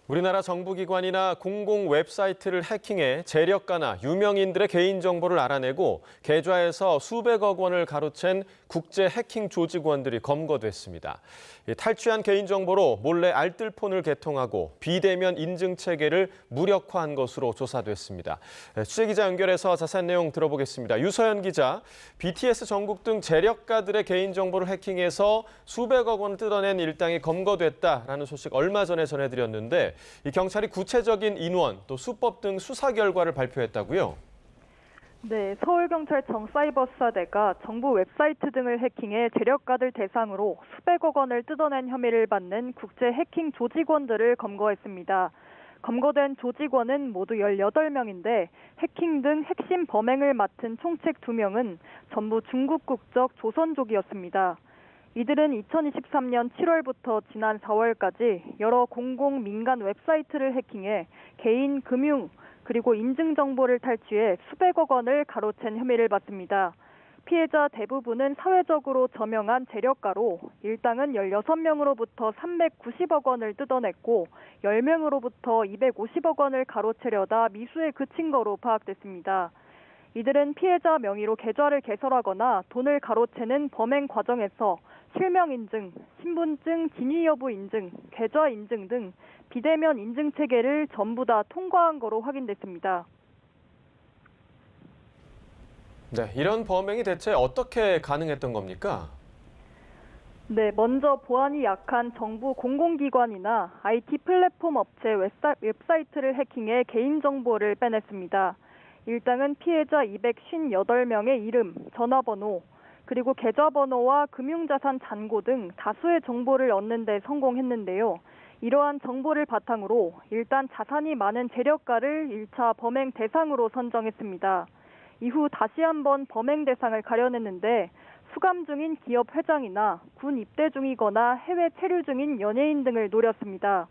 우리나라 정부기관이나 공공 웹사이트를 해킹해 재력가나 유명인들의 개인정보를 알아내고 계좌에서 수백억 원을 가로챈 국제 해킹 조직원들이 검거됐습니다. 탈취한 개인정보로 몰래 알뜰폰을 개통하고 비대면 인증체계를 무력화한 것으로 조사됐습니다. 취재기자 연결해서 자세한 내용 들어보겠습니다. 유서연 기자, BTS 정국 등 재력가들의 개인정보를 해킹해서 수백억 원을 뜯어낸 일당이 검거됐다라는 소식 얼마 전에 전해드렸는데 이 경찰이 구체적인 인원, 또 수법 등 수사 결과를 발표했다고요? 네, 서울경찰청 사이버수사대가 정부 웹사이트 등을 해킹해 재력가들 대상으로 수백억 원을 뜯어낸 혐의를 받는 국제 해킹 조직원들을 검거했습니다. 검거된 조직원은 모두 18명인데 해킹 등 핵심 범행을 맡은 총책 2명은 전부 중국 국적 조선족이었습니다. 이들은 2023년 7월부터 지난 4월까지 여러 공공 민간 웹사이트를 해킹해 개인 금융 그리고 인증 정보를 탈취해 수백억 원을 가로챈 혐의를 받습니다. 피해자 대부분은 사회적으로 저명한 재력가로 일당은 16명으로부터 390억 원을 뜯어냈고 10명으로부터 250억 원을 가로채려다 미수에 그친 거로 파악됐습니다. 이들은 피해자 명의로 계좌를 개설하거나 돈을 가로채는 범행 과정에서 실명 인증, 신분증 진위 여부 인증, 계좌 인증 등 비대면 인증 체계를 전부 다 통과한 거로 확인됐습니다. 네, 이런 범행이 대체 어떻게 가능했던 겁니까? 네, 먼저 보안이 약한 정부 공공기관이나 IT 플랫폼 업체 웹사이트를 해킹해 개인정보를 빼냈습니다. 일당은 피해자 258명의 이름, 전화번호, 그리고 계좌번호와 금융자산 잔고 등 다수의 정보를 얻는 데 성공했는데요. 이러한 정보를 바탕으로 일단 자산이 많은 재력가를 1차 범행 대상으로 선정했습니다. 이후 다시 한번 범행 대상을 가려냈는데 수감 중인 기업 회장이나 군 입대 중이거나 해외 체류 중인 연예인 등을 노렸습니다.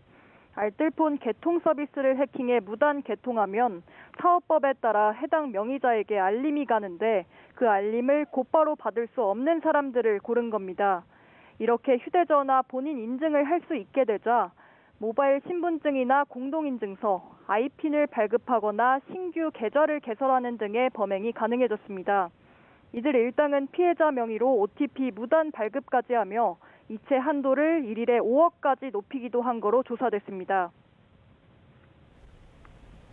알뜰폰 개통 서비스를 해킹해 무단 개통하면 사업법에 따라 해당 명의자에게 알림이 가는데 그 알림을 곧바로 받을 수 없는 사람들을 고른 겁니다. 이렇게 휴대전화 본인 인증을 할 수 있게 되자 모바일 신분증이나 공동인증서, 아이핀을 발급하거나 신규 계좌를 개설하는 등의 범행이 가능해졌습니다. 이들 일당은 피해자 명의로 OTP 무단 발급까지 하며 이체 한도를 일일에 5억까지 높이기도 한 거로 조사됐습니다.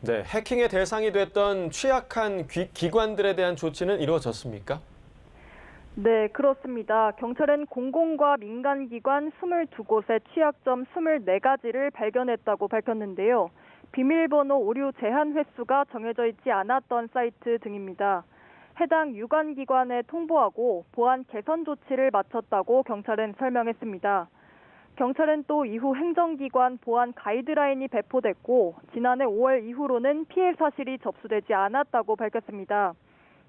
네, 해킹의 대상이 됐던 취약한 기관들에 대한 조치는 이루어졌습니까? 네, 그렇습니다. 경찰은 공공과 민간기관 22곳의 취약점 24가지를 발견했다고 밝혔는데요. 비밀번호 오류 제한 횟수가 정해져 있지 않았던 사이트 등입니다. 해당 유관기관에 통보하고 보안 개선 조치를 마쳤다고 경찰은 설명했습니다. 경찰은 또 이후 행정기관 보안 가이드라인이 배포됐고 지난해 5월 이후로는 피해 사실이 접수되지 않았다고 밝혔습니다.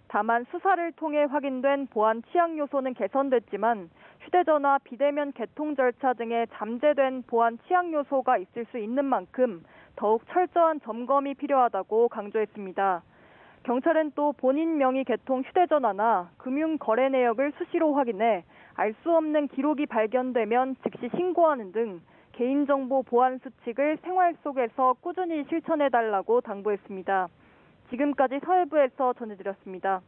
다만 수사를 통해 확인된 보안 취약 요소는 개선됐지만 휴대전화 비대면 개통 절차 등에 잠재된 보안 취약 요소가 있을 수 있는 만큼 더욱 철저한 점검이 필요하다고 강조했습니다. 경찰은 또 본인 명의 개통 휴대전화나 금융 거래 내역을 수시로 확인해 알 수 없는 기록이 발견되면 즉시 신고하는 등 개인정보 보안 수칙을 생활 속에서 꾸준히 실천해달라고 당부했습니다. 지금까지 서해부에서 전해드렸습니다.